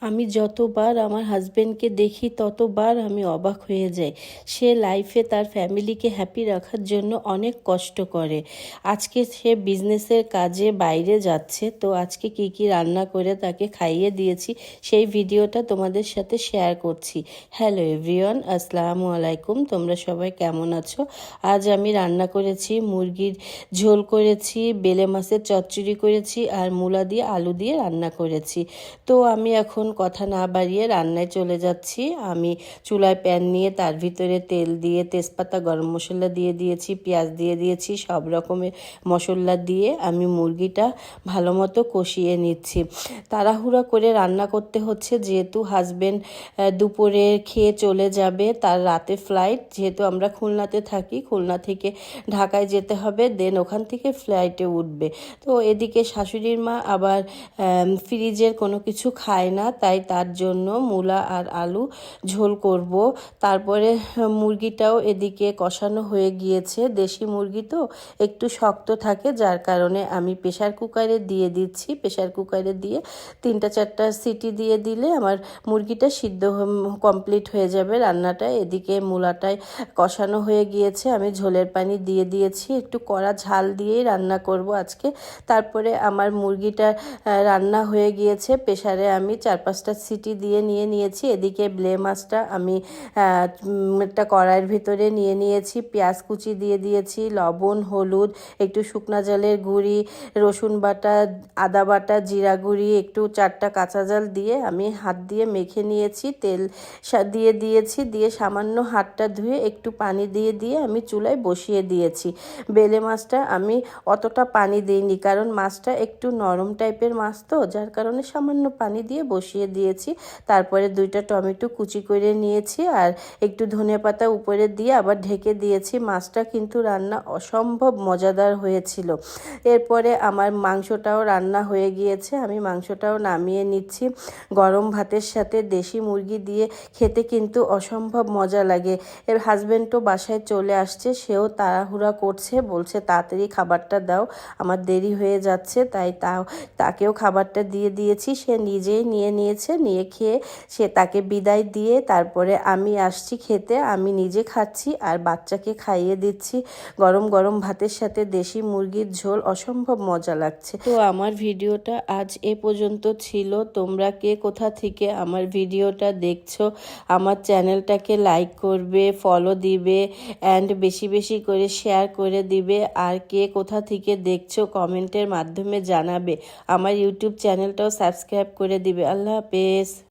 আমি যতবার আমার হাজবেন্ডকে দেখি ততবার আমি অবাক হয়ে যাই। সে লাইফে তার ফ্যামিলিকে হ্যাপি রাখার জন্য অনেক কষ্ট করে। আজকে সে বিজনেসের কাজে বাইরে যাচ্ছে, তো আজকে কি কি রান্না করে তাকে খাইয়ে দিয়েছি সেই ভিডিওটা তোমাদের সাথে শেয়ার করছি। হ্যালো এভরিওয়ান, আসসালামু আলাইকুম। তোমরা সবাই কেমন আছো? আজ আমি রান্না করেছি মুরগির ঝোল করেছি, বেলে মাছের চচ্চড়ি করেছি আর মূলা দিয়ে আলু দিয়ে রান্না করেছি। তো আমি এখন কথা না বাড়িয়ে রান্নায় চলে যাচ্ছি। আমি চুলায় প্যান নিয়ে তার ভিতরে তেল দিয়ে তেজপাতা গরম মশলা দিয়ে দিয়েছি, পেঁয়াজ দিয়ে দিয়েছি, সব রকমের মশলা দিয়ে আমি মুরগিটা ভালো মতো কষিয়ে নিচ্ছি। তাড়াহুড়া করে রান্না করতে হচ্ছে যেহেতু হাজবেন্ড দুপুরে খেয়ে চলে যাবে, তার রাতে ফ্লাইট। যেহেতু আমরা খুলনাতে থাকি, খুলনা থেকে ঢাকায় যেতে হবে, দেন ওখান থেকে ফ্লাইটে উঠবে। তো এদিকে শাশুড়ির মা আবার ফ্রিজের কোনো কিছু খায় না, তাই তার জন্য মূলা আর আলু ঝোল করব। তারপরে মুরগিটাও এদিকে কষানো হয়ে গিয়েছে। দেশি মুরগি তো একটু শক্ত থাকে, যার কারণে আমি প্রেশার কুকারে দিয়ে দিচ্ছি। প্রেশার কুকারে দিয়ে 3-4টা সিটি দিয়ে দিলে আমার মুরগিটা সিদ্ধ কমপ্লিট হয়ে যাবে রান্নাটা। এদিকে মূলাটায় কষানো হয়ে গিয়েছে, আমি ঝোলের পানি দিয়ে দিয়েছি। একটু কড়া ঝাল দিয়েই রান্না করব আজকে। তারপরে আমার মুরগিটা রান্না হয়ে গিয়েছে। প্রেসারে আমি 4-5টা সিটি দিয়ে নিয়েছি। এদিকে বেলে মাছটা আমি একটা কড়াইয়ের ভিতরে নিয়েছি। পেঁয়াজ কুচি দিয়ে দিয়েছি, লবণ, হলুদ, একটু শুকনা জলের গুঁড়ি, রসুন বাটা, আদা বাটা, জিরা গুঁড়ি, একটু 4টা কাঁচা জাল দিয়ে আমি হাত দিয়ে মেখে নিয়েছি। তেল দিয়ে দিয়েছি, দিয়ে সামান্য হাতটা ধুয়ে একটু পানি দিয়ে আমি চুলায় বসিয়ে দিয়েছি। বেলে মাছটা আমি অতটা পানি দিইনি, কারণ মাছটা একটু নরম টাইপের মাছ তো, যার কারণে সামান্য পানি দিয়ে বসিয়ে দিয়েছি। তারপরে 2টা টমেটো কুচি করে নিয়েছি আর একটু ধনেপাতা উপরে দিয়ে আবার ঢেকে দিয়েছি। মাছটা কিন্তু রান্না অসম্ভব মজাদার হয়েছিল। এরপরে আমার মাংসটাও রান্না হয়ে গিয়েছে, আমি মাংসটাও নামিয়ে নিচ্ছি। গরম ভাতের সাথে দেশি মুরগি দিয়ে খেতে কিন্তু অসম্ভব মজা লাগে। এর হাজব্যান্ডও বাসায় চলে আসছে, সেও তাড়াহুড়া করছে, বলছে তাড়াতাড়ি খাবারটা দাও, আমার দেরি হয়ে যাচ্ছে। তাই তাকেও খাবারটা দিয়ে দিয়েছি। সে নিজেই নিয়েছে, নিয়ে খেয়ে সে তাকে বিদায় দিয়ে তারপরে আমি আসছি খেতে। আমি নিজে খাচ্ছি আর বাচ্চাকে খাইয়ে দিচ্ছি। গরম গরম ভাতের সাথে দেশি মুরগির ঝোল অসম্ভব মজা লাগছে। তো আমার ভিডিওটা আজ এ পর্যন্ত ছিল। তোমরা কে কোথা থেকে আমার ভিডিওটা দেখছো, আমার চ্যানেলটাকে লাইক করবে, ফলো দিবে অ্যান্ড বেশি বেশি করে শেয়ার করে দিবে। আর কে কোথা থেকে দেখছো কমেন্টের মাধ্যমে জানাবে। আমার ইউটিউব চ্যানেলটাও সাবস্ক্রাইব করে দিবে। আল্লাহ হাফেজ।